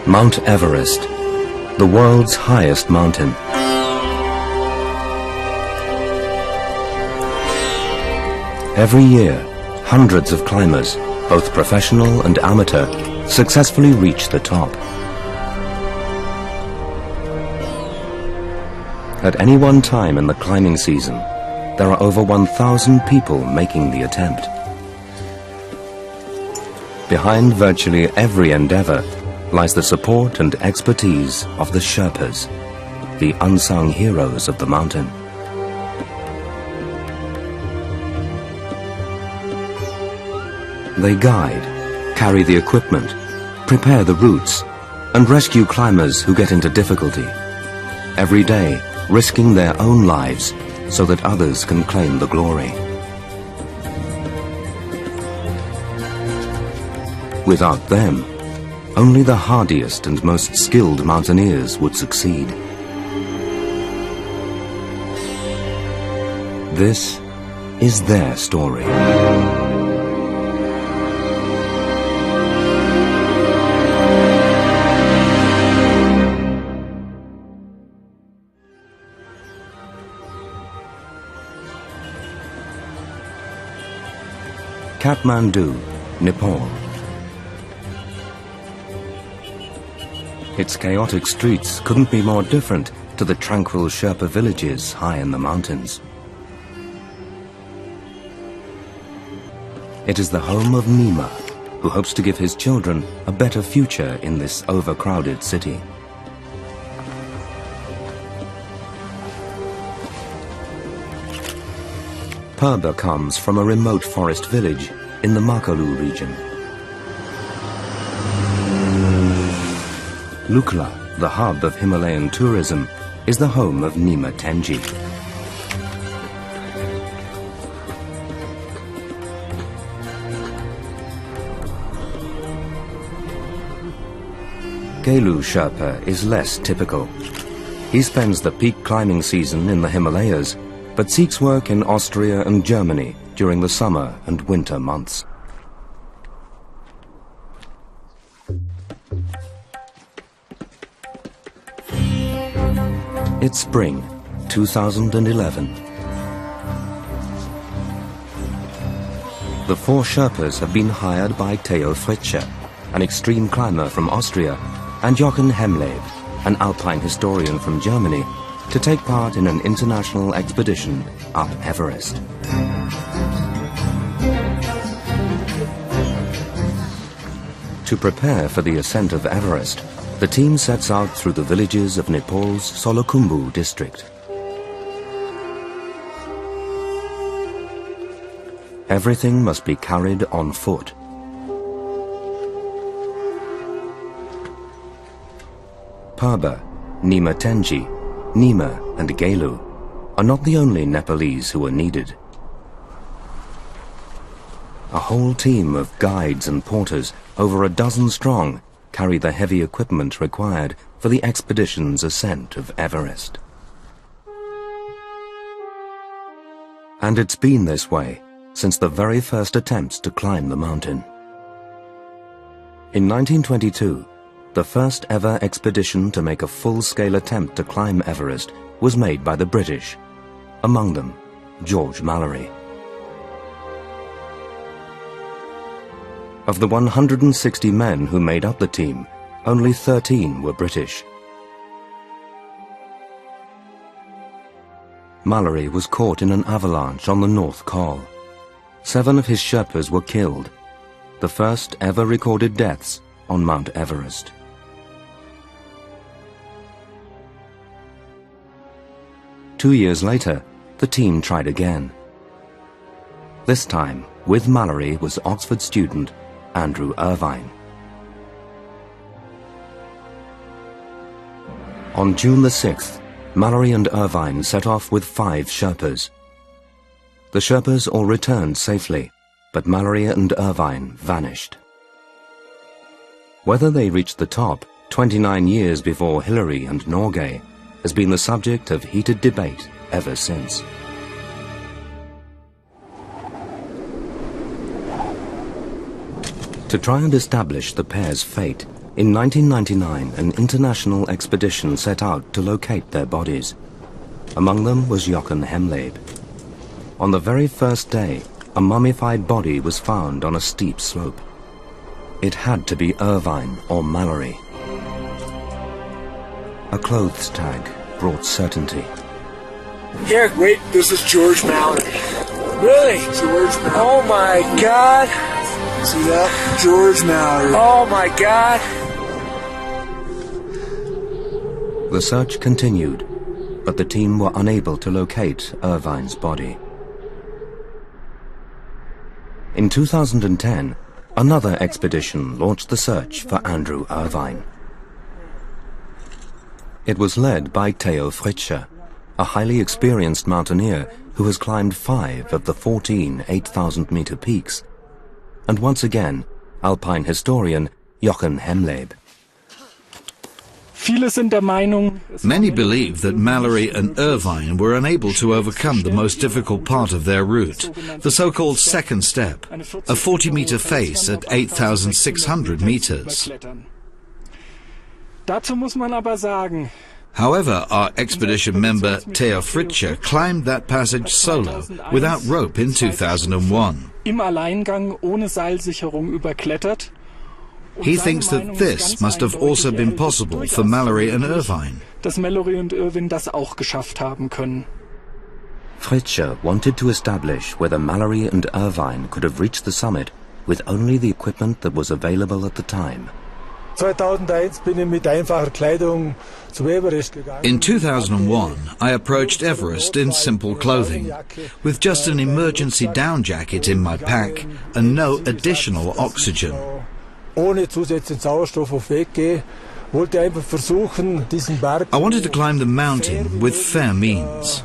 Mount Everest, the world's highest mountain. Every year, hundreds of climbers, both professional and amateur, successfully reach the top. At any one time in the climbing season, there are over 1,000 people making the attempt. Behind virtually every endeavor lies the support and expertise of the Sherpas, the unsung heroes of the mountain. They guide, carry the equipment, prepare the routes, and rescue climbers who get into difficulty, every day risking their own lives so that others can claim the glory. Without them, only the hardiest and most skilled mountaineers would succeed. This is their story. Kathmandu, Nepal. Its chaotic streets couldn't be more different to the tranquil Sherpa villages high in the mountains. It is the home of Nima, who hopes to give his children a better future in this overcrowded city. Purba comes from a remote forest village in the Makalu region. Lukla, the hub of Himalayan tourism, is the home of Nima Tenji. Gelu Sherpa is less typical. He spends the peak climbing season in the Himalayas, but seeks work in Austria and Germany during the summer and winter months. It's spring, 2011. The 4 Sherpas have been hired by Theo Fritsche, an extreme climber from Austria, and Jochen Hemleb, an alpine historian from Germany, to take part in an international expedition up Everest. To prepare for the ascent of Everest, the team sets out through the villages of Nepal's Solukhumbu district. Everything must be carried on foot. Purba, Nima Tenji, Nima and Gelu are not the only Nepalese who are needed. A whole team of guides and porters, over a dozen strong, carry the heavy equipment required for the expedition's ascent of Everest. And it's been this way since the very first attempts to climb the mountain. In 1922, the first ever expedition to make a full-scale attempt to climb Everest was made by the British, among them George Mallory. Of the 160 men who made up the team, only 13 were British. Mallory was caught in an avalanche on the North Col. 7 of his Sherpas were killed, the first ever recorded deaths on Mount Everest. Two years later, the team tried again. This time, with Mallory was Oxford student Andrew Irvine. On June the 6th, Mallory and Irvine set off with 5 Sherpas. The Sherpas all returned safely, but Mallory and Irvine vanished. Whether they reached the top 29 years before Hillary and Norgay has been the subject of heated debate ever since. To try and establish the pair's fate, In 1999, an international expedition set out to locate their bodies. Among them was Jochen Hemleb. On the very first day, a mummified body was found on a steep slope. It had to be Irvine or Mallory. A clothes tag brought certainty. Here, wait, this is George Mallory. Really? George Mallory. Oh my God. See that? George Mallory. Oh my God. The search continued, but the team were unable to locate Irvine's body. In 2010, another expedition launched the search for Andrew Irvine. It was led by Theo Fritsche, a highly experienced mountaineer who has climbed 5 of the 14 8,000-meter peaks, and once again, alpine historian Jochen Hemleb. Many believe that Mallory and Irvine were unable to overcome the most difficult part of their route, the so-called second step, a 40-meter face at 8,600 meters. However, our expedition member Theo Fritsche climbed that passage solo, without rope, in 2001. He thinks that this must have also been possible for Mallory and Irvine. Fritsche wanted to establish whether Mallory and Irvine could have reached the summit with only the equipment that was available at the time. In 2001, I approached Everest in simple clothing, with just an emergency down jacket in my pack and no additional oxygen. I wanted to climb the mountain with fair means.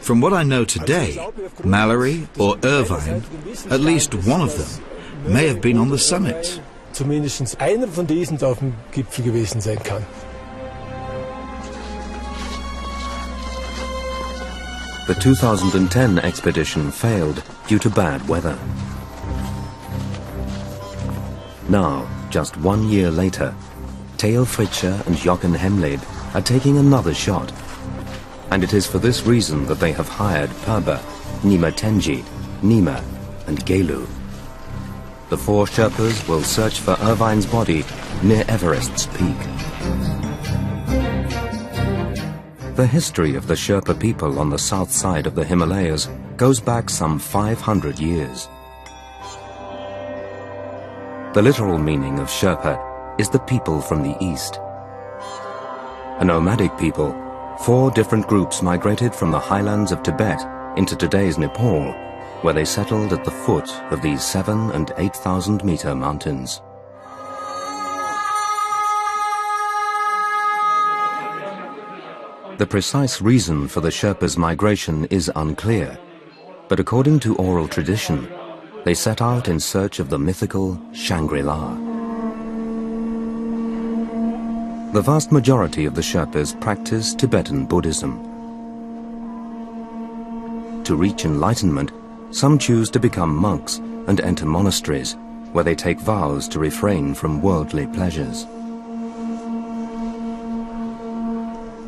From what I know today, Mallory or Irvine, at least one of them, may have been on the summit. The 2010 expedition failed due to bad weather. Now, just 1 year later, Theo Fritsche and Jochen Hemleb are taking another shot. And it is for this reason that they have hired Perba, Nima Tenjid, Nima and Gelu. The 4 Sherpas will search for Irvine's body near Everest's peak. The history of the Sherpa people on the south side of the Himalayas goes back some 500 years. The literal meaning of Sherpa is the people from the east. A nomadic people, 4 different groups migrated from the highlands of Tibet into today's Nepal, where they settled at the foot of these 7,000 and 8,000 meter mountains. The precise reason for the Sherpas' migration is unclear, but according to oral tradition, they set out in search of the mythical Shangri-La. The vast majority of the Sherpas practice Tibetan Buddhism. To reach enlightenment, some choose to become monks and enter monasteries, where they take vows to refrain from worldly pleasures.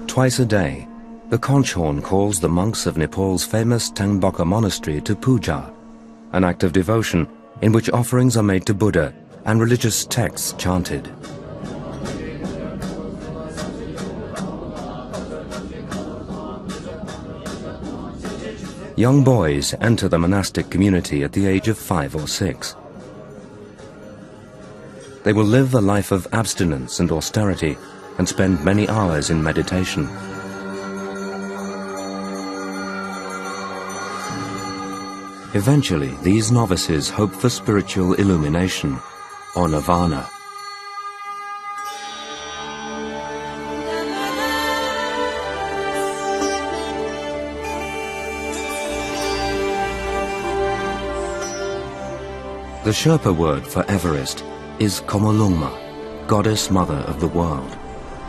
Twice a day, the conch horn calls the monks of Nepal's famous Tengboka monastery to puja, an act of devotion in which offerings are made to Buddha and religious texts chanted. Young boys enter the monastic community at the age of 5 or 6. They will live a life of abstinence and austerity and spend many hours in meditation. Eventually, these novices hope for spiritual illumination, or nirvana. The Sherpa word for Everest is Komolungma, goddess mother of the world.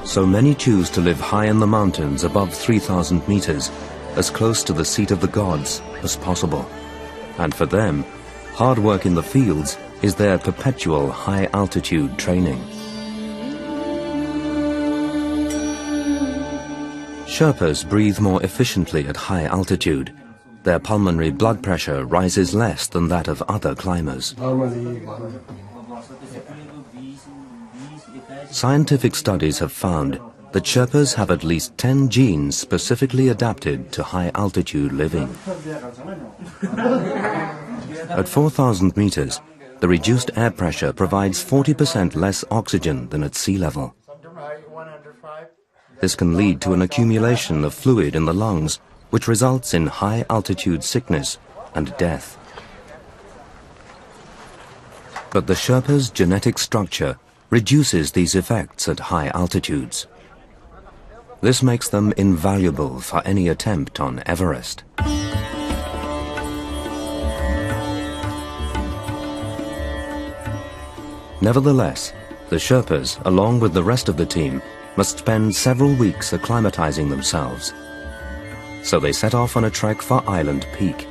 So many choose to live high in the mountains above 3,000 meters, as close to the seat of the gods as possible. And for them, hard work in the fields is their perpetual high-altitude training. Sherpas breathe more efficiently at high altitude. Their pulmonary blood pressure rises less than that of other climbers. Scientific studies have found that Sherpas have at least 10 genes specifically adapted to high-altitude living. At 4,000 meters, the reduced air pressure provides 40% less oxygen than at sea level. This can lead to an accumulation of fluid in the lungs, which results in high-altitude sickness and death. But the Sherpa's genetic structure reduces these effects at high altitudes. This makes them invaluable for any attempt on Everest. Nevertheless, the Sherpas, along with the rest of the team, must spend several weeks acclimatizing themselves. So they set off on a trek for Island Peak,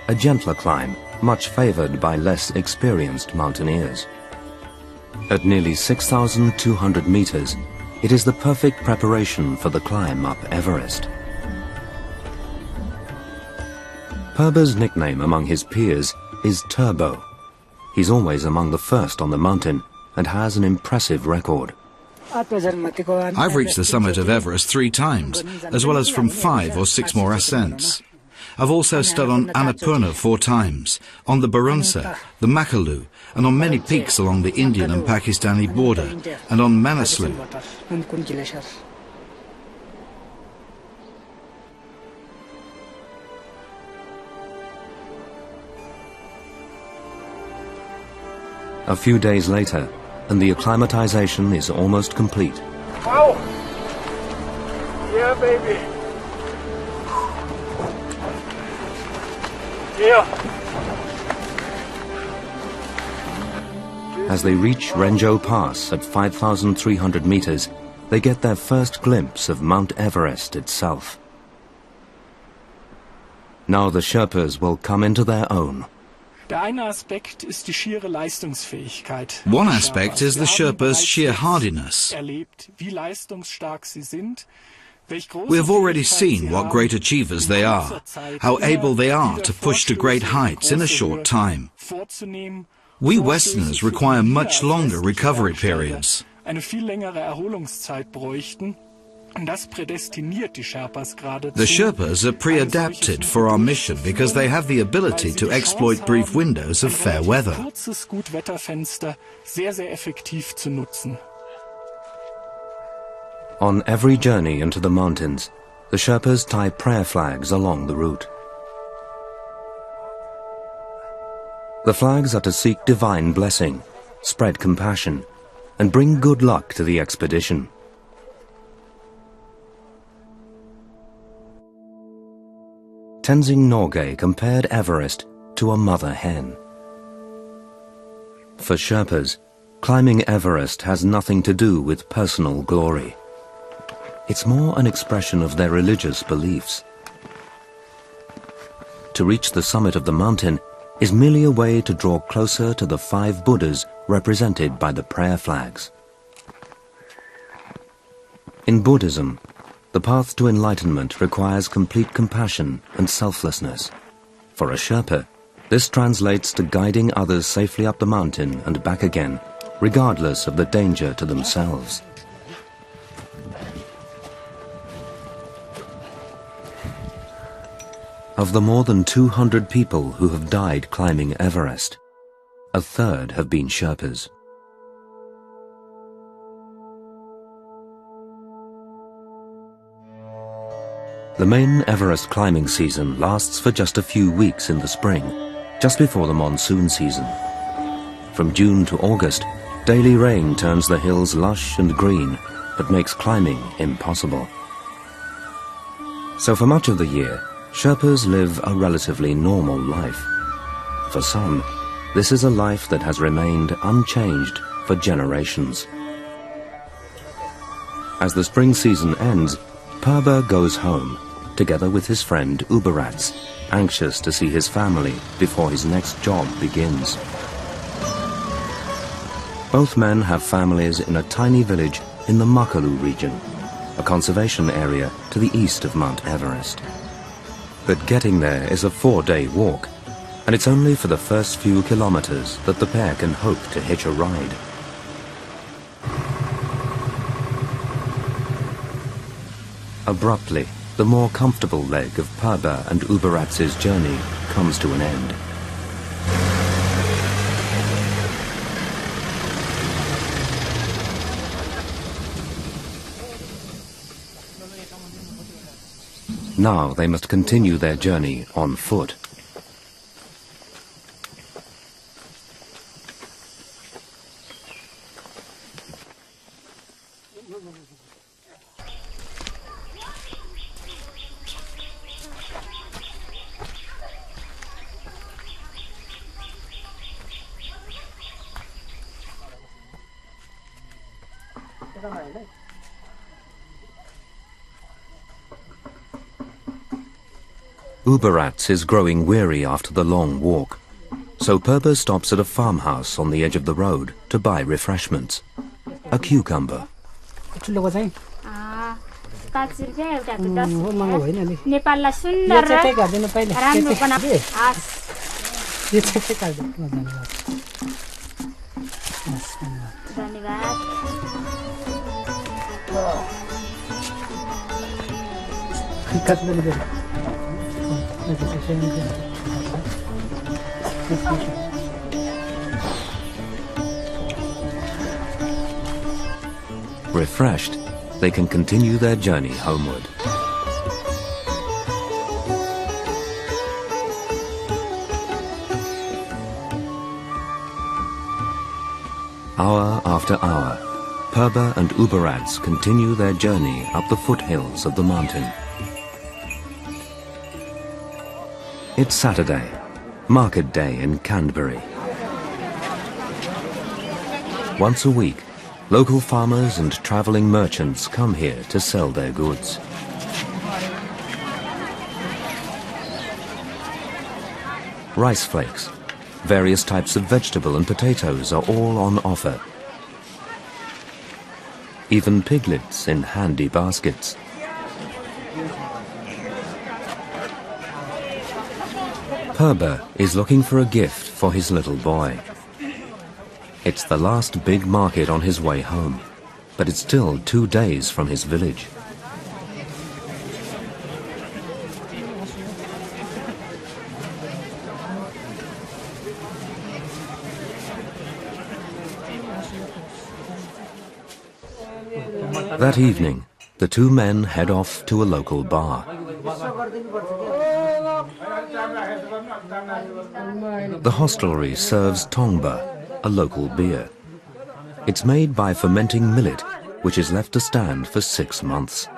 a gentler climb, much favored by less experienced mountaineers. At nearly 6,200 meters, it is the perfect preparation for the climb up Everest. Perba's nickname among his peers is Turbo. He's always among the first on the mountain and has an impressive record. I've reached the summit of Everest 3 times, as well as from 5 or 6 more ascents. I've also stood on Annapurna 4 times, on the Barunsa, the Makalu, and on many peaks along the Indian and Pakistani border, and on Manaslu. A few days later, and the acclimatization is almost complete. Wow! Yeah, baby! Yeah! As they reach Renjo Pass at 5,300 meters, they get their first glimpse of Mount Everest itself. Now the Sherpas will come into their own. One aspect is the Sherpa's sheer hardiness. We have already seen what great achievers they are, how able they are to push to great heights in a short time. We Westerners require much longer recovery periods. The Sherpas are pre-adapted for our mission because they have the ability to exploit brief windows of fair weather. On every journey into the mountains, the Sherpas tie prayer flags along the route. The flags are to seek divine blessing, spread compassion, and bring good luck to the expedition. Tenzing Norgay compared Everest to a mother hen. For Sherpas, climbing Everest has nothing to do with personal glory. It's more an expression of their religious beliefs. To reach the summit of the mountain is merely a way to draw closer to the 5 Buddhas represented by the prayer flags. In Buddhism, the path to enlightenment requires complete compassion and selflessness. For a Sherpa, this translates to guiding others safely up the mountain and back again, regardless of the danger to themselves. Of the more than 200 people who have died climbing Everest, a third have been Sherpas. The main Everest climbing season lasts for just a few weeks in the spring, just before the monsoon season. From June to August, daily rain turns the hills lush and green, but makes climbing impossible. So for much of the year, Sherpas live a relatively normal life. For some, this is a life that has remained unchanged for generations. As the spring season ends, Perba goes home, together with his friend Uberats, anxious to see his family before his next job begins. Both men have families in a tiny village in the Makalu region. a conservation area to the east of Mount Everest. But getting there is a 4-day walk, and it's only for the first few kilometers that the pair can hope to hitch a ride. Abruptly, the more comfortable leg of Perba and Uberatz's journey comes to an end. Now they must continue their journey on foot. Uberatz is growing weary after the long walk, so Perba stops at a farmhouse on the edge of the road to buy refreshments. A cucumber. Refreshed, they can continue their journey homeward. Hour after hour, Perba and Uberatz continue their journey up the foothills of the mountain. It's Saturday, market day in Canterbury. Once a week, local farmers and traveling merchants come here to sell their goods. Rice flakes, various types of vegetable and potatoes are all on offer. Even piglets in handy baskets. Perba is looking for a gift for his little boy. It's the last big market on his way home, but it's still 2 days from his village. That evening, the two men head off to a local bar. The hostelry serves tongba, a local beer. It's made by fermenting millet, which is left to stand for 6 months.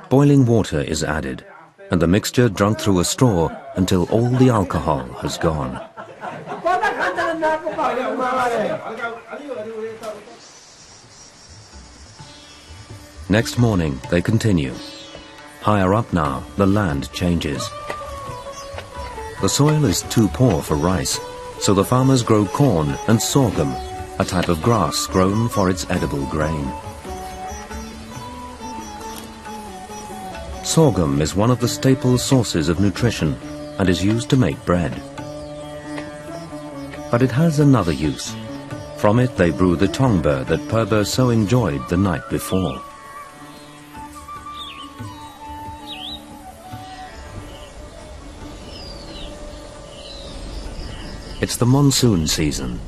Boiling water is added, and the mixture drunk through a straw until all the alcohol has gone. Next morning, they continue. Higher up now, the land changes. The soil is too poor for rice, so the farmers grow corn and sorghum, a type of grass grown for its edible grain. Sorghum is one of the staple sources of nutrition and is used to make bread. But it has another use. From it they brew the tongba that Perba so enjoyed the night before. It's the monsoon season.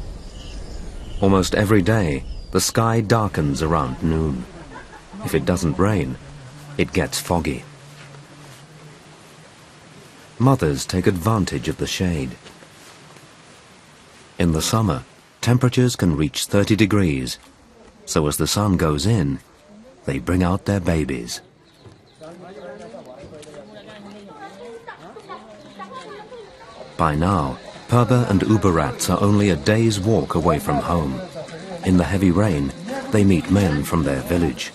Almost every day, the sky darkens around noon. If it doesn't rain, it gets foggy. Mothers take advantage of the shade. In the summer, temperatures can reach 30 degrees, so as the sun goes in, they bring out their babies. By now, Perba and Uberatz are only a day's walk away from home. In the heavy rain, they meet men from their village.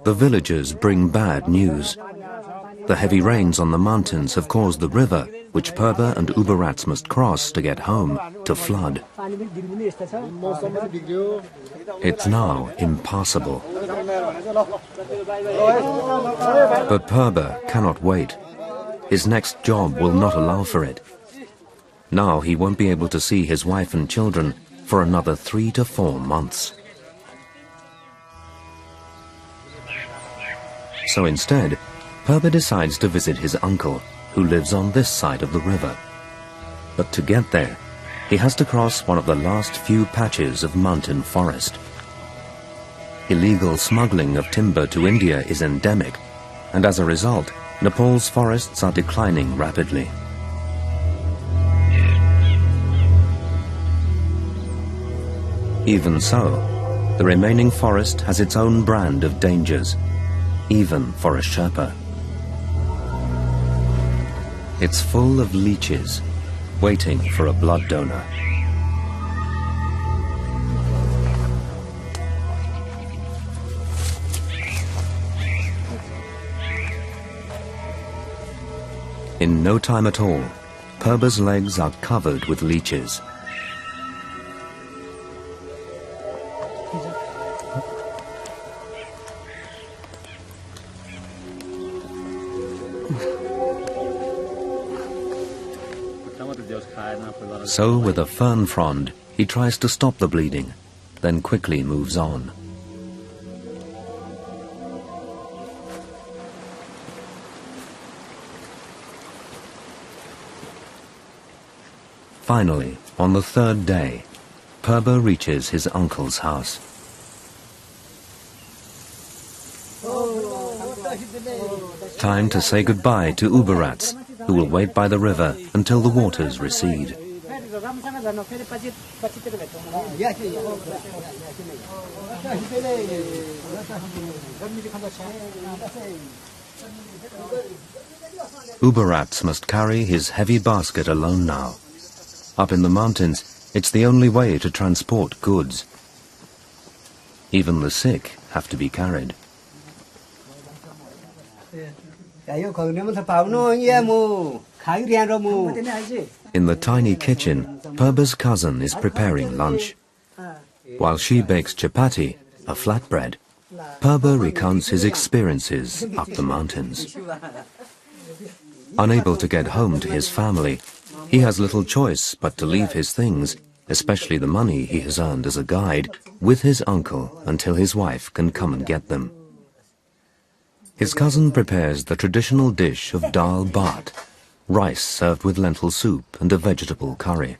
The villagers bring bad news. The heavy rains on the mountains have caused the river, which Purba and Uberats must cross to get home, to flood. It's now impassable. But Purba cannot wait. His next job will not allow for it. Now he won't be able to see his wife and children for another 3 to 4 months. So instead, Purba decides to visit his uncle, who lives on this side of the river. But to get there, he has to cross one of the last few patches of mountain forest. Illegal smuggling of timber to India is endemic, and as a result, Nepal's forests are declining rapidly. Even so, the remaining forest has its own brand of dangers, even for a Sherpa. It's full of leeches, waiting for a blood donor. In no time at all, Purba's legs are covered with leeches. So, with a fern frond, he tries to stop the bleeding, then quickly moves on. Finally, on the 3rd day, Purba reaches his uncle's house. Time to say goodbye to Uberats, who will wait by the river until the waters recede. Uberats must carry his heavy basket alone now. Up in the mountains, it's the only way to transport goods. Even the sick have to be carried. In the tiny kitchen, Purba's cousin is preparing lunch. While she bakes chapati, a flatbread, Purba recounts his experiences up the mountains. Unable to get home to his family, he has little choice but to leave his things, especially the money he has earned as a guide, with his uncle until his wife can come and get them. His cousin prepares the traditional dish of dal bhat, rice served with lentil soup and a vegetable curry.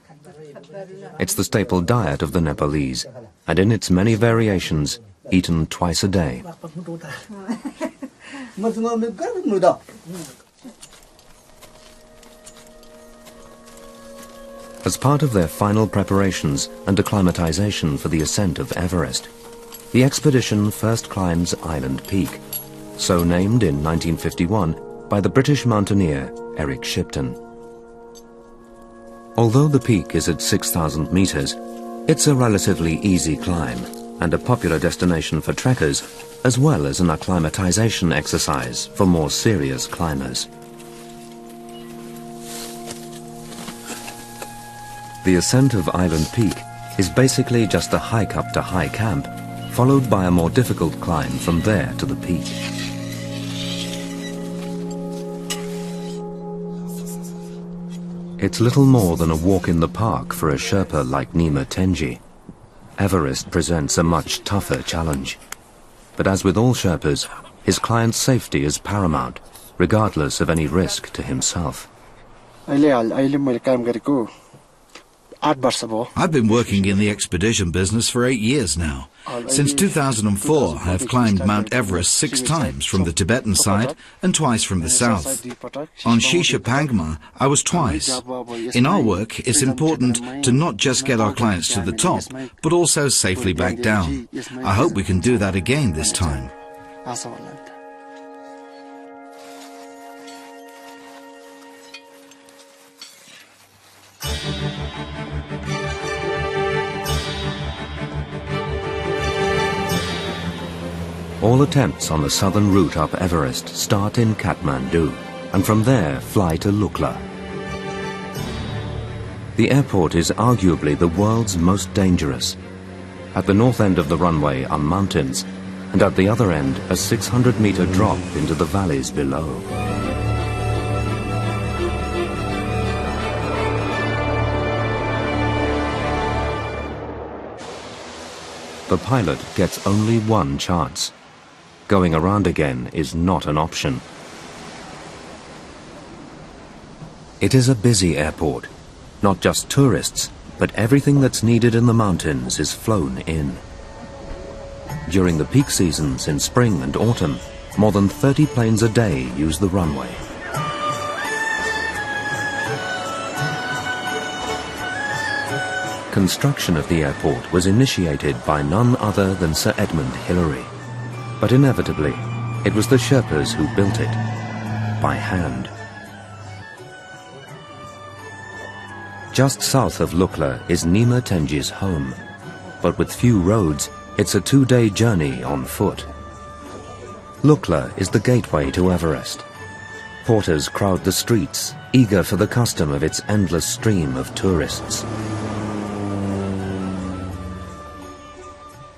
It's the staple diet of the Nepalese, and in its many variations, eaten twice a day. As part of their final preparations and acclimatization for the ascent of Everest, the expedition first climbs Island Peak, so named in 1951 by the British mountaineer Eric Shipton. Although the peak is at 6,000 meters, it's a relatively easy climb and a popular destination for trekkers, as well as an acclimatization exercise for more serious climbers. The ascent of Island Peak is basically just a hike up to High Camp, followed by a more difficult climb from there to the peak. It's little more than a walk in the park for a Sherpa like Nima Tenji. Everest presents a much tougher challenge. But as with all Sherpas, his client's safety is paramount, regardless of any risk to himself. I've been working in the expedition business for 8 years now. Since 2004, I have climbed Mount Everest 6 times from the Tibetan side and twice from the south. On Shisha Pangma, I was twice. In our work, it's important to not just get our clients to the top, but also safely back down. I hope we can do that again this time. All attempts on the southern route up Everest start in Kathmandu, and from there fly to Lukla. The airport is arguably the world's most dangerous. At the north end of the runway are mountains, and at the other end a 600-meter drop into the valleys below. The pilot gets only one chance. Going around again is not an option. It is a busy airport. Not just tourists, but everything that's needed in the mountains is flown in. During the peak seasons in spring and autumn, more than 30 planes a day use the runway. Construction of the airport was initiated by none other than Sir Edmund Hillary. But inevitably, it was the Sherpas who built it, by hand. Just south of Lukla is Nima Tenji's home, but with few roads, it's a 2-day journey on foot. Lukla is the gateway to Everest. Porters crowd the streets, eager for the custom of its endless stream of tourists.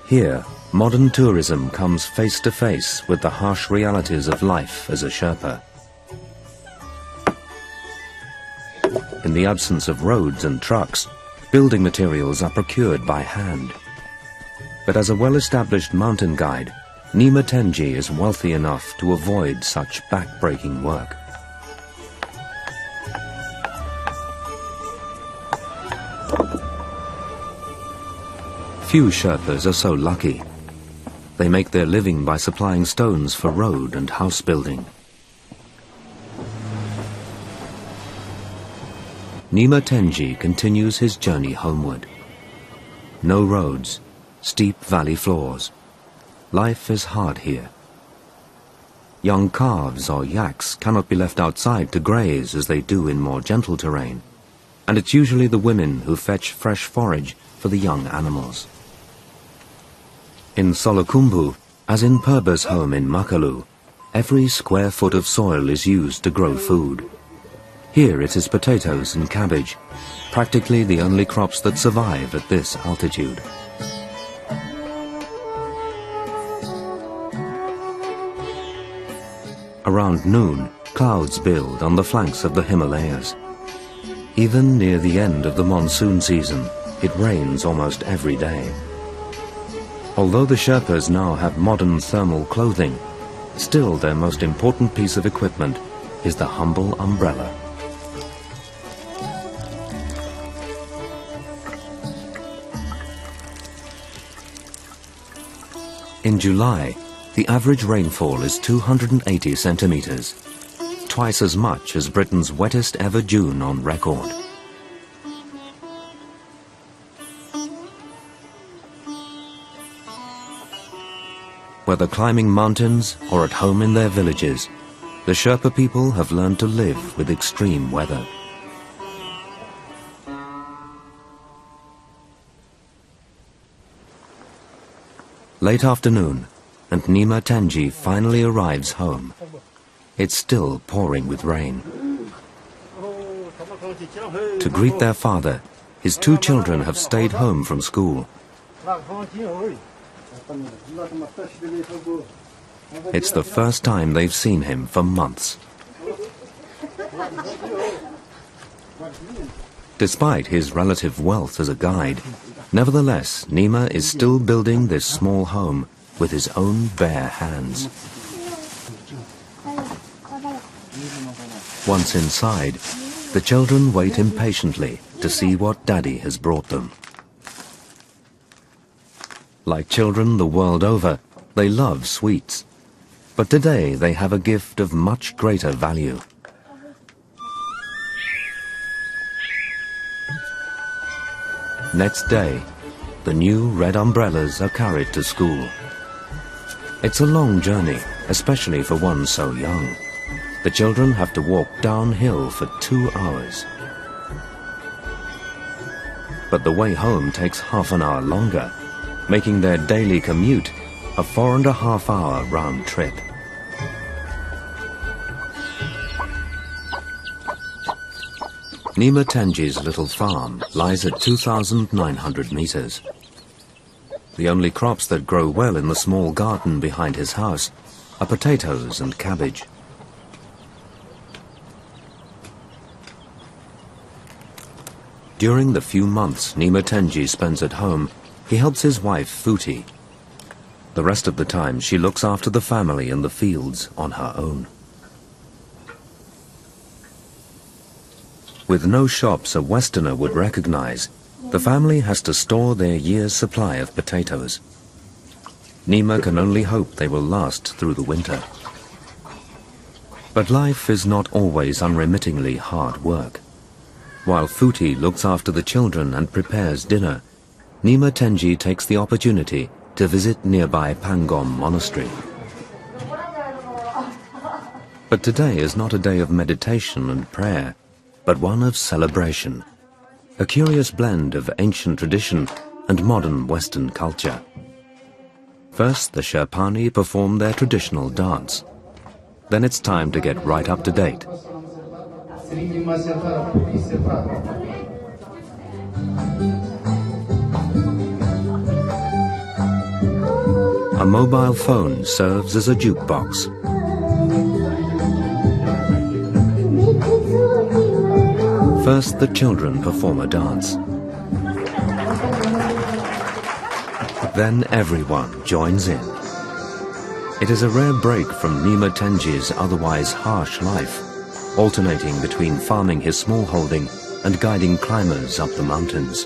Here, modern tourism comes face to face with the harsh realities of life as a Sherpa. In the absence of roads and trucks, building materials are procured by hand. But as a well-established mountain guide, Nima Tenji is wealthy enough to avoid such back-breaking work. Few Sherpas are so lucky. They make their living by supplying stones for road and house building. Nima Tenji continues his journey homeward. No roads, steep valley floors. Life is hard here. Young calves or yaks cannot be left outside to graze as they do in more gentle terrain, and it's usually the women who fetch fresh forage for the young animals. In Solukhumbu, as in Purba's home in Makalu, every square foot of soil is used to grow food. Here it is potatoes and cabbage, practically the only crops that survive at this altitude. Around noon, clouds build on the flanks of the Himalayas. Even near the end of the monsoon season, it rains almost every day. Although the Sherpas now have modern thermal clothing, still their most important piece of equipment is the humble umbrella. In July, the average rainfall is 280 centimeters, twice as much as Britain's wettest ever June on record. Whether climbing mountains or at home in their villages, the Sherpa people have learned to live with extreme weather. Late afternoon, and Nima Tenji finally arrives home. It's still pouring with rain. To greet their father, his 2 children have stayed home from school. It's the first time they've seen him for months. Despite his relative wealth as a guide, nevertheless, Nima is still building this small home with his own bare hands. Once inside, the children wait impatiently to see what Daddy has brought them. Like children the world over, they love sweets. But today they have a gift of much greater value. Next day, the new red umbrellas are carried to school. It's a long journey, especially for one so young. The children have to walk downhill for 2 hours. But the way home takes half an hour longer, making their daily commute a 4.5-hour round trip. Nima Tenji's little farm lies at 2,900 meters. The only crops that grow well in the small garden behind his house are potatoes and cabbage. During the few months Nima Tenji spends at home, he helps his wife Futi. The rest of the time she looks after the family in the fields on her own. With no shops a Westerner would recognize, the family has to store their year's supply of potatoes. Nima can only hope they will last through the winter. But life is not always unremittingly hard work. While Futi looks after the children and prepares dinner, Nima Tenji takes the opportunity to visit nearby Pangom Monastery. But today is not a day of meditation and prayer, but one of celebration, a curious blend of ancient tradition and modern Western culture. First, the Sherpani perform their traditional dance. Then it's time to get right up to date. A mobile phone serves as a jukebox. First, the children perform a dance. Then everyone joins in. It is a rare break from Nima Tenji's otherwise harsh life, alternating between farming his small holding and guiding climbers up the mountains.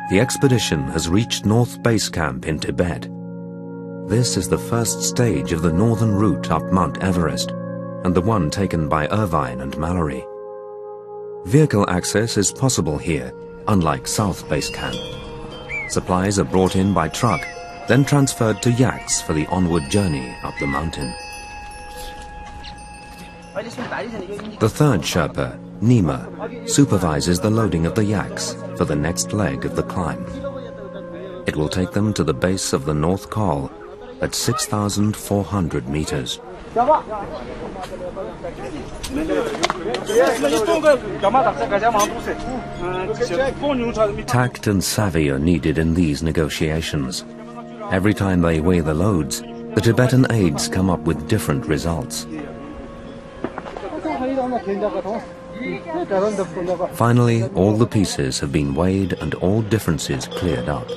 The expedition has reached North Base Camp in Tibet. This is the first stage of the northern route up Mount Everest, and the one taken by Irvine and Mallory. Vehicle access is possible here, unlike South Base Camp. Supplies are brought in by truck, then transferred to yaks for the onward journey up the mountain. The third Sherpa, Nima, supervises the loading of the yaks for the next leg of the climb. It will take them to the base of the North Col at 6,400 meters. Tact and savvy are needed in these negotiations. Every time they weigh the loads, the Tibetan aides come up with different results. Finally, all the pieces have been weighed and all differences cleared up.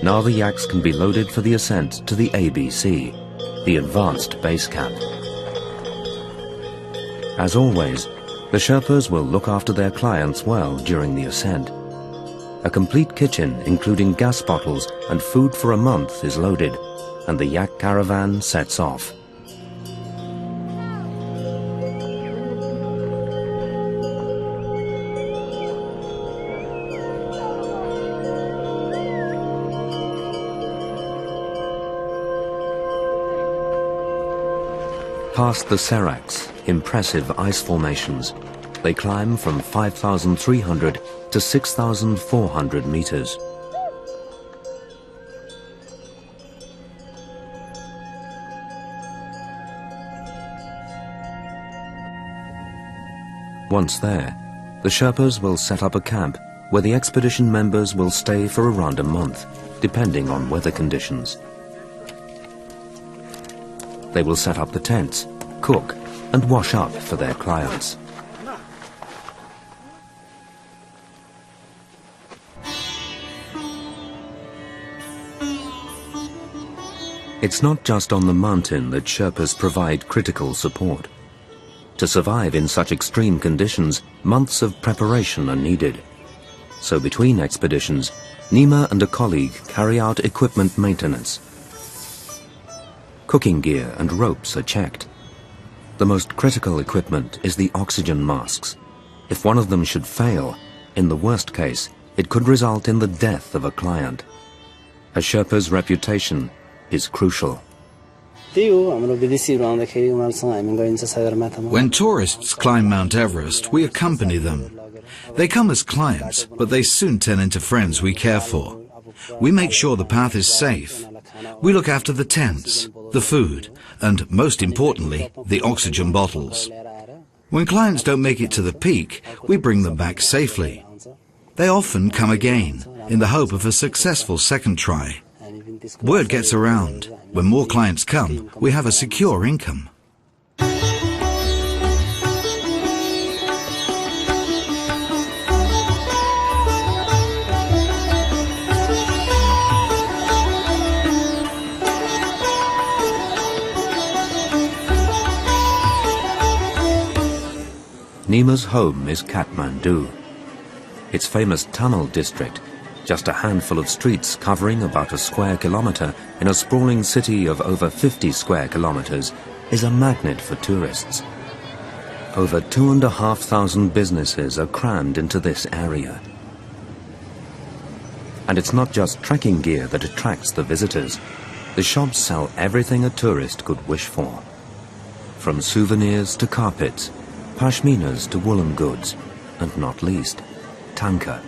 Now the yaks can be loaded for the ascent to the ABC, the Advanced Base Camp. As always, the Sherpas will look after their clients well during the ascent. A complete kitchen, including gas bottles and food for a month, is loaded, and the yak caravan sets off. Past the seracs, impressive ice formations, they climb from 5,300 to 6,400 meters. Once there, the Sherpas will set up a camp where the expedition members will stay for around a month, depending on weather conditions. They will set up the tents, cook, and wash up for their clients. It's not just on the mountain that Sherpas provide critical support. To survive in such extreme conditions, months of preparation are needed. So between expeditions, Nima and a colleague carry out equipment maintenance. Cooking gear and ropes are checked. The most critical equipment is the oxygen masks. If one of them should fail, in the worst case, it could result in the death of a client. A Sherpa's reputation is crucial. When tourists climb Mount Everest, we accompany them. They come as clients, but they soon turn into friends we care for. We make sure the path is safe. We look after the tents, the food, and most importantly, the oxygen bottles. When clients don't make it to the peak, we bring them back safely. They often come again, in the hope of a successful second try. Word gets around. When more clients come, we have a secure income. Nima's home is Kathmandu. Its famous tunnel district, just a handful of streets covering about a square kilometre in a sprawling city of over 50 square kilometres, is a magnet for tourists. Over 2,500 businesses are crammed into this area. And it's not just trekking gear that attracts the visitors. The shops sell everything a tourist could wish for. From souvenirs to carpets, pashminas to woolen goods, and not least, tanka.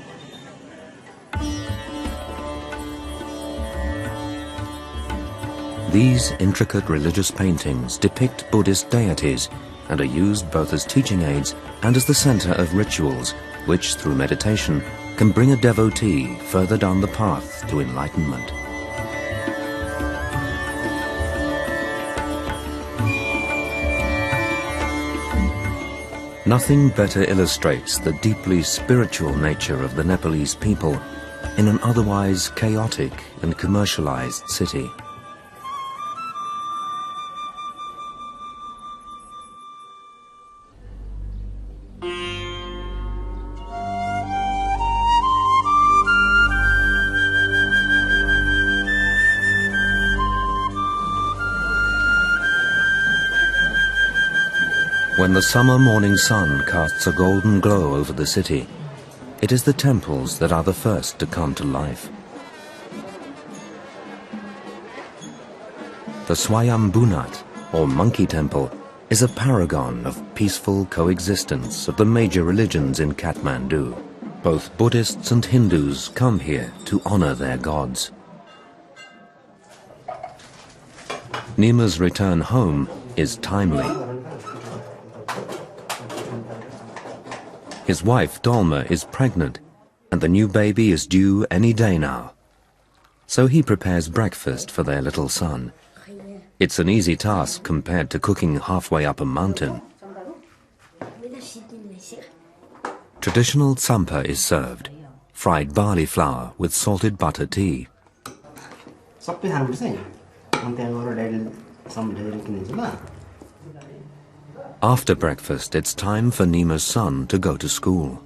These intricate religious paintings depict Buddhist deities and are used both as teaching aids and as the center of rituals, which, through meditation, can bring a devotee further down the path to enlightenment. Nothing better illustrates the deeply spiritual nature of the Nepalese people in an otherwise chaotic and commercialized city. When the summer morning sun casts a golden glow over the city, it is the temples that are the first to come to life. The Swayambunat, or Monkey Temple, is a paragon of peaceful coexistence of the major religions in Kathmandu. Both Buddhists and Hindus come here to honor their gods. Nima's return home is timely. His wife, Dolma, is pregnant, and the new baby is due any day now. So he prepares breakfast for their little son. It's an easy task compared to cooking halfway up a mountain. Traditional tsampa is served, fried barley flour with salted butter tea. After breakfast, it's time for Nima's son to go to school.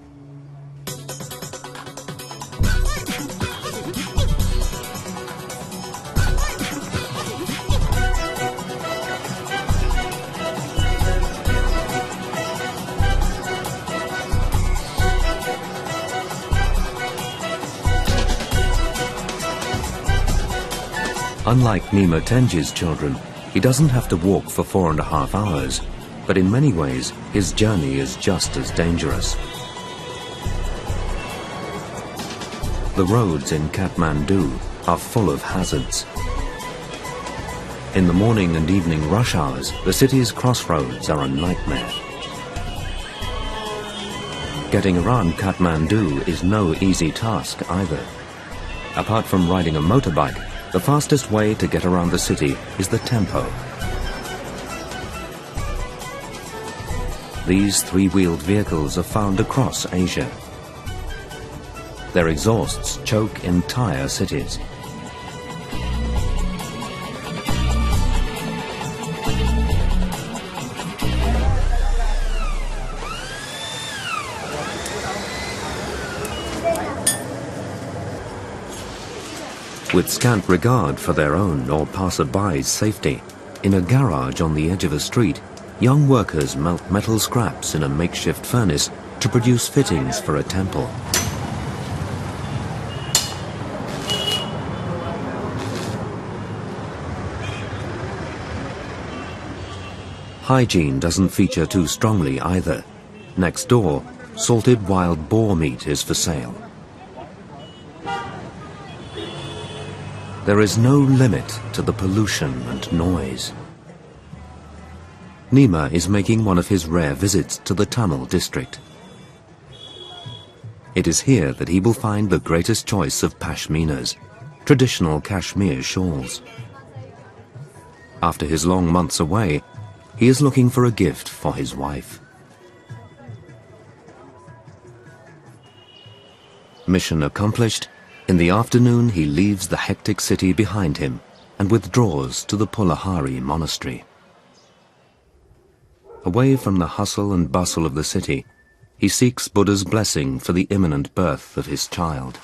Unlike Nima Tenji's children, he doesn't have to walk for 4.5 hours. But in many ways, his journey is just as dangerous. The roads in Kathmandu are full of hazards. In the morning and evening rush hours, the city's crossroads are a nightmare. Getting around Kathmandu is no easy task either. Apart from riding a motorbike, the fastest way to get around the city is the tempo. These three-wheeled vehicles are found across Asia. Their exhausts choke entire cities. With scant regard for their own or passer-by's safety, in a garage on the edge of a street, young workers melt metal scraps in a makeshift furnace to produce fittings for a temple. Hygiene doesn't feature too strongly either. Next door, salted wild boar meat is for sale. There is no limit to the pollution and noise. Nima is making one of his rare visits to the Tamil district. It is here that he will find the greatest choice of pashminas, traditional Kashmir shawls. After his long months away, he is looking for a gift for his wife. Mission accomplished, in the afternoon he leaves the hectic city behind him and withdraws to the Pulahari monastery. Away from the hustle and bustle of the city, he seeks Buddha's blessing for the imminent birth of his child.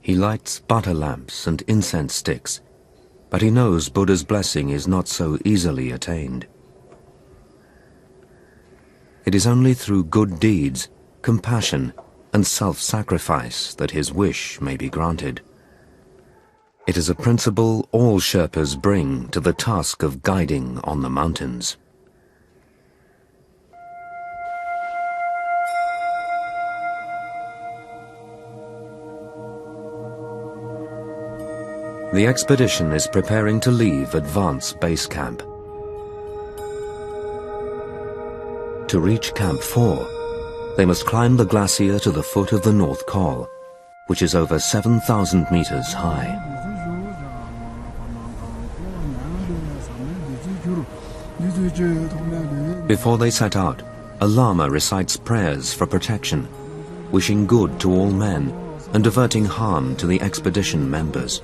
He lights butter lamps and incense sticks, but he knows Buddha's blessing is not so easily attained. It is only through good deeds, compassion, and self-sacrifice that his wish may be granted. It is a principle all Sherpas bring to the task of guiding on the mountains. The expedition is preparing to leave Advance Base Camp. To reach Camp 4, they must climb the glacier to the foot of the North Col, which is over 7,000 meters high. Before they set out, a lama recites prayers for protection, wishing good to all men and averting harm to the expedition members.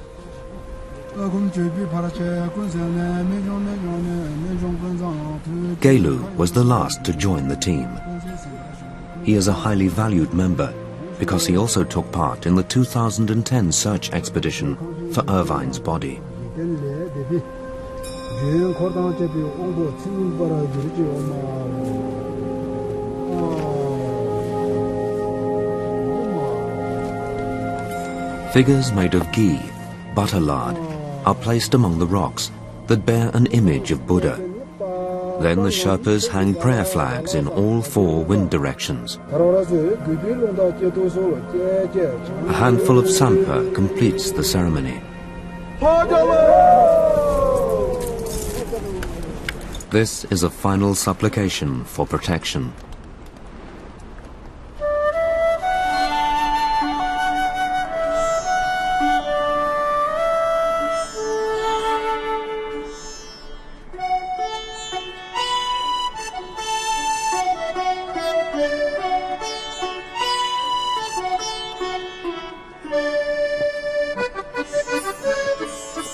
Gelu was the last to join the team. He is a highly valued member because he also took part in the 2010 search expedition for Irvine's body. Figures made of ghee, butter lard, are placed among the rocks that bear an image of Buddha. Then the Sherpas hang prayer flags in all 4 wind directions. A handful of sampa completes the ceremony. This is a final supplication for protection.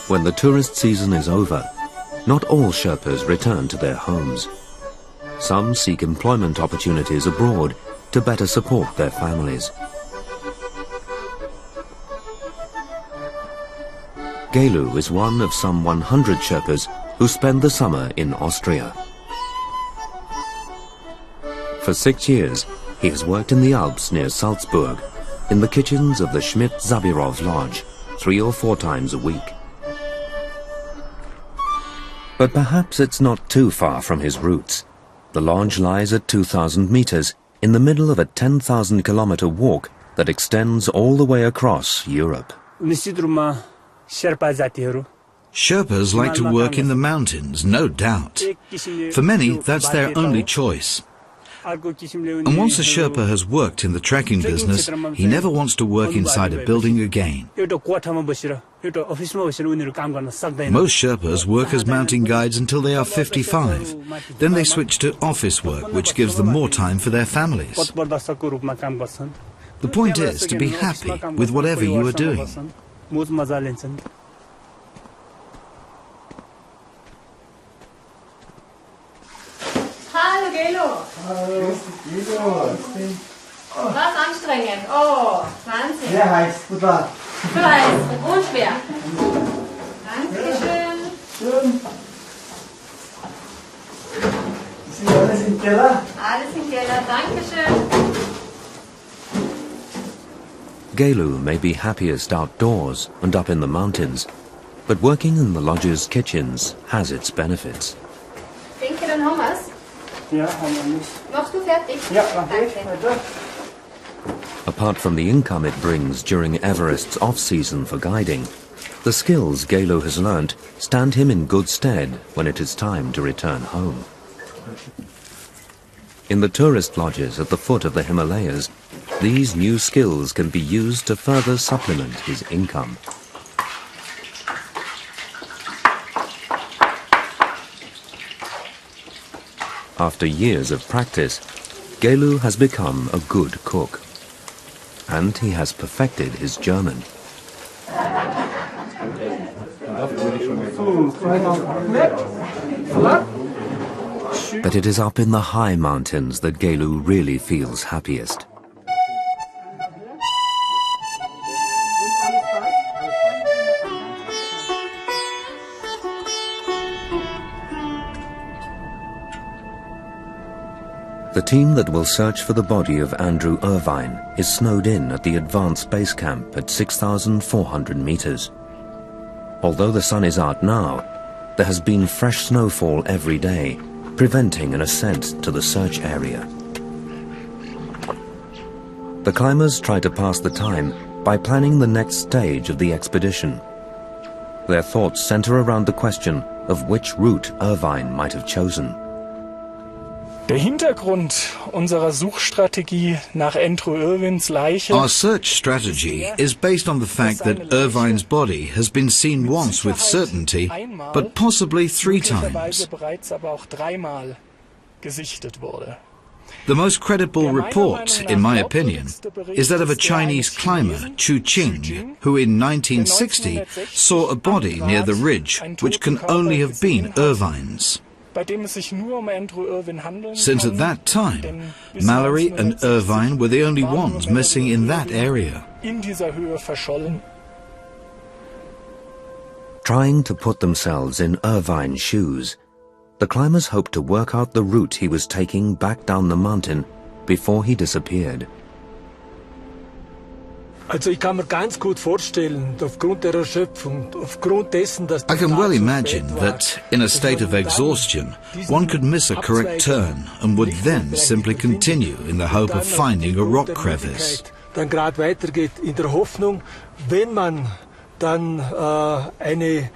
When the tourist season is over, not all Sherpas return to their homes. Some seek employment opportunities abroad to better support their families. Gelu is one of some 100 Sherpas who spend the summer in Austria. For 6 years, he has worked in the Alps near Salzburg, in the kitchens of the Schmidt-Zabirov Lodge, 3 or 4 times a week. But perhaps it's not too far from his roots. The lodge lies at 2,000 meters in the middle of a 10,000-kilometer walk that extends all the way across Europe. Sherpas like to work in the mountains, no doubt. For many, that's their only choice. And once a Sherpa has worked in the trekking business, he never wants to work inside a building again. Most Sherpas work as mountain guides until they are 55. Then they switch to office work, which gives them more time for their families. The point is to be happy with whatever you are doing. Hallo Gelo. Was anstrengend. Oh, Wahnsinn. Sehr heiß, gut war. Zu heiß und schwer. Dankeschön. Schön. Ist alles im Keller? Alles im Keller. Dankeschön. Gelu may be happiest outdoors and up in the mountains, But working in the lodge's kitchens has its benefits. Denke, dann haben wir's. Ja, haben wir nicht. Machst du fertig? Ja, mach ich. Danke. Weiter. Apart from the income it brings during Everest's off-season for guiding, the skills Gelo has learnt stand him in good stead when it is time to return home. In the tourist lodges at the foot of the Himalayas, these new skills can be used to further supplement his income. After years of practice, Gelu has become a good cook. And he has perfected his German. But it is up in the high mountains that Gelu really feels happiest. The team that will search for the body of Andrew Irvine is snowed in at the advanced base camp at 6,400 meters. Although the sun is out now, there has been fresh snowfall every day, preventing an ascent to the search area. The climbers try to pass the time by planning the next stage of the expedition. Their thoughts center around the question of which route Irvine might have chosen. Der Hintergrund unserer Suchstrategie nach Andrew Irvines Leiche. Our search strategy is based on the fact that Irvine's body has been seen once with certainty, but possibly 3 times. Bereits aber auch 3-mal gesichtet wurde. The most credible report, in my opinion, is that of a Chinese climber, Chu Qing, who in 1960 saw a body near the ridge which can only have been Irvine's. Since at that time, Mallory and Irvine were the only ones missing in that area. Trying to put themselves in Irvine's shoes, the climbers hoped to work out the route he was taking back down the mountain before he disappeared. Also ich kann mir ganz gut vorstellen, aufgrund der Erschöpfung, aufgrund dessen, dass I can well imagine that, in a state of exhaustion, one could miss a correct turn and would then simply continue in the hope of finding a rock crevice. Dann gerade weitergeht in der Hoffnung, wenn man dann eine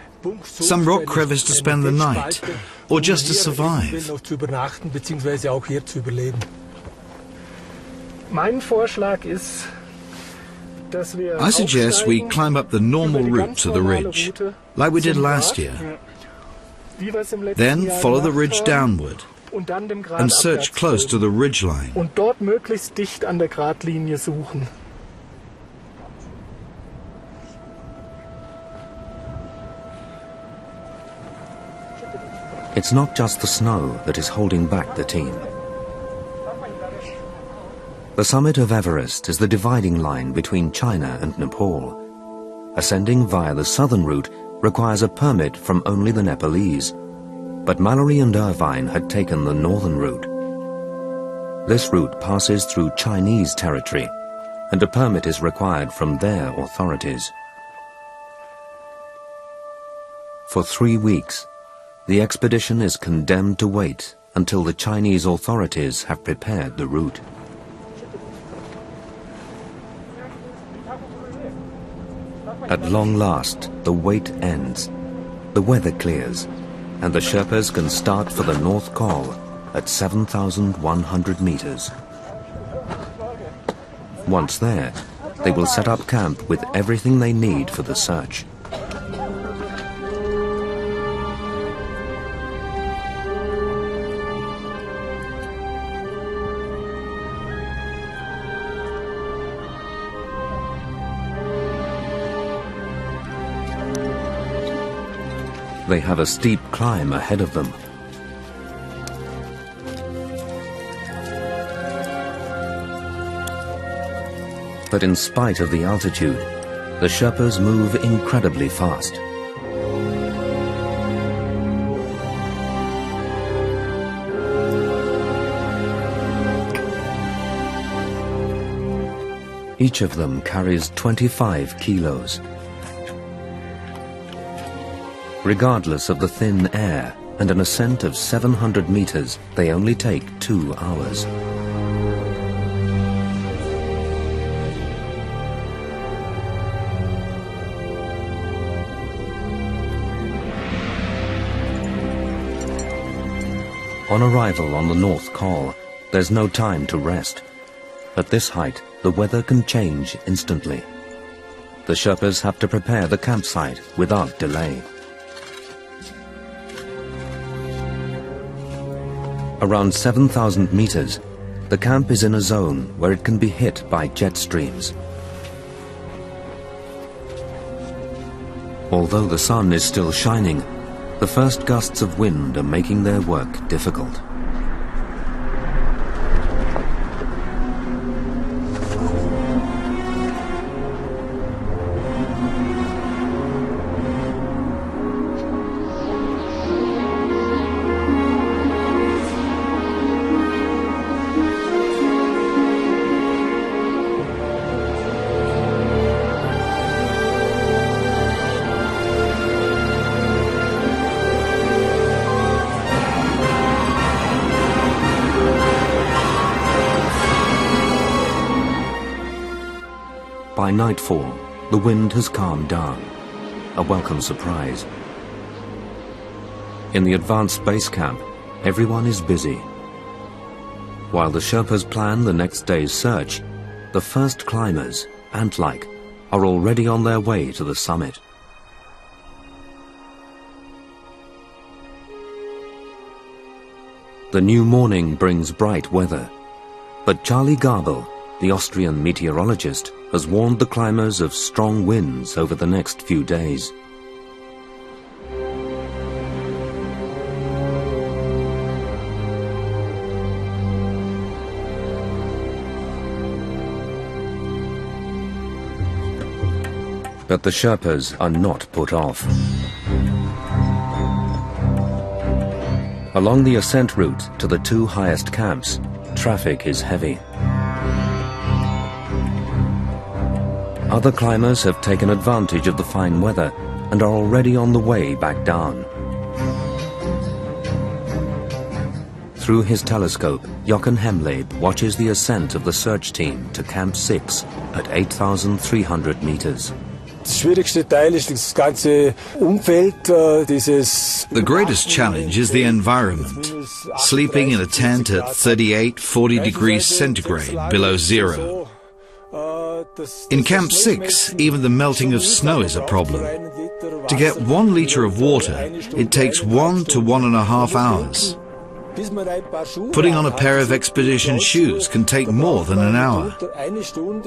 some rock crevice to spend the night, or just to survive. Noch zu übernachten beziehungsweise auch hier zu überleben. Mein Vorschlag ist, I suggest we climb up the normal route to the ridge, like we did last year. Then follow the ridge downward and search close to the ridgeline. Und dort möglichst dicht an der Gradlinie suchen. It's not just the snow that is holding back the team. The summit of Everest is the dividing line between China and Nepal. Ascending via the southern route requires a permit from only the Nepalese, but Mallory and Irvine had taken the northern route. This route passes through Chinese territory, and a permit is required from their authorities. For 3 weeks, the expedition is condemned to wait until the Chinese authorities have prepared the route. At long last, the wait ends, the weather clears, and the Sherpas can start for the North Col at 7,100 meters. Once there, they will set up camp with everything they need for the search. They have a steep climb ahead of them. But in spite of the altitude, the Sherpas move incredibly fast. Each of them carries 25 kilos. Regardless of the thin air and an ascent of 700 meters, they only take 2 hours. On arrival on the North Col, there's no time to rest. At this height, the weather can change instantly. The Sherpas have to prepare the campsite without delay. Around 7,000 meters, the camp is in a zone where it can be hit by jet streams. Although the sun is still shining, the first gusts of wind are making their work difficult. By nightfall, the wind has calmed down, a welcome surprise. In the advanced base camp, everyone is busy. While the Sherpas plan the next day's search, the first climbers, ant-like, are already on their way to the summit. The new morning brings bright weather, but Charlie Gabel, the Austrian meteorologist, has warned the climbers of strong winds over the next few days. But the Sherpas are not put off. Along the ascent route to the 2 highest camps, traffic is heavy. Other climbers have taken advantage of the fine weather and are already on the way back down. Through his telescope, Jochen Hemleb watches the ascent of the search team to Camp 6 at 8,300 meters. The greatest challenge is the environment. Sleeping in a tent at 38-40 degrees centigrade below zero. In Camp 6, even the melting of snow is a problem. To get 1 liter of water, it takes 1 to 1.5 hours. Putting on a pair of expedition shoes can take more than an hour.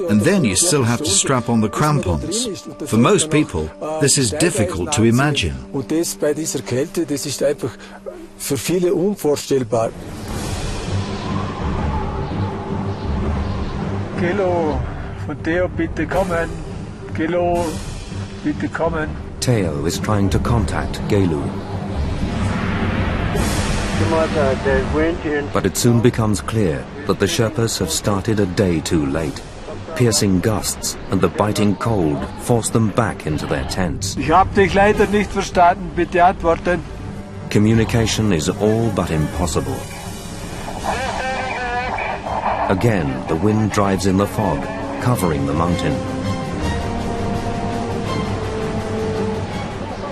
And then you still have to strap on the crampons. For most people, this is difficult to imagine. Kilo, von Theo, bitte kommen. Kilo, bitte kommen. Theo is trying to contact Gelu. But it soon becomes clear that the Sherpas have started a day too late. Piercing gusts and the biting cold force them back into their tents. Ich hab dich leider nicht verstanden, bitte antworten. Communication is all but impossible. Again, the wind drives in the fog, covering the mountain.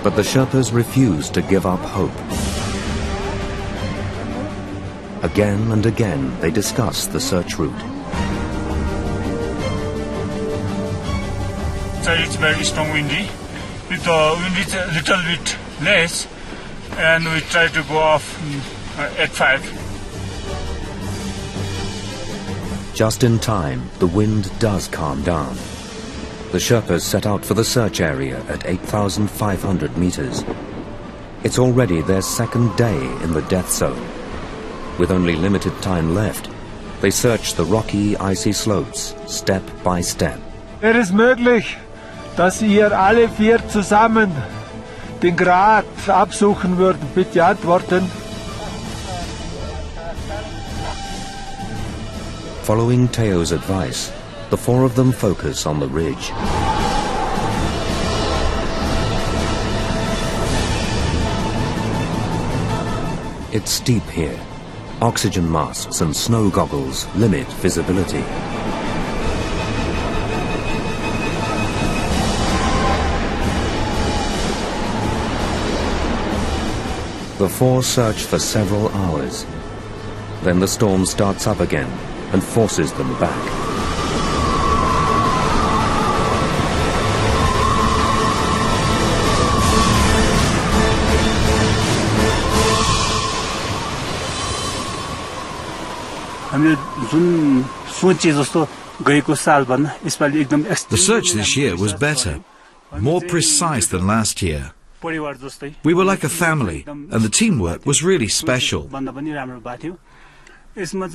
But the Sherpas refuse to give up hope. Again and again, they discuss the search route. So it's very strong windy. With the wind is a little bit less, and we try to go off at 5. Just in time, the wind does calm down. The Sherpas set out for the search area at 8,500 meters. It's already their second day in the death zone. With only limited time left, they search the rocky, icy slopes, step by step. Wäre es möglich, dass ihr alle 4 zusammen den Grat absuchen würden? Bitte antworten. Following Theo's advice, the 4 of them focus on the ridge. It's steep here. Oxygen masks and snow goggles limit visibility. The four search for several hours. Then the storm starts up again and forces them back. The search this year was better, more precise than last year. We were like a family, and the teamwork was really special.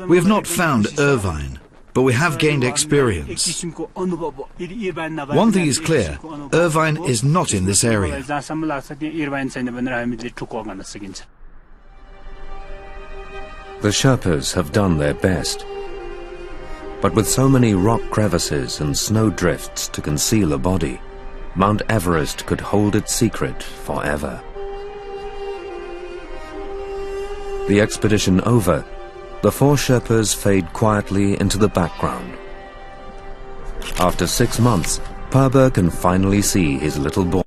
We have not found Irvine, but we have gained experience. One thing is clear, Irvine is not in this area. The Sherpas have done their best. But with so many rock crevices and snow drifts to conceal a body, Mount Everest could hold its secret forever. The expedition over, the four Sherpas fade quietly into the background. After 6 months, Purber can finally see his little boy.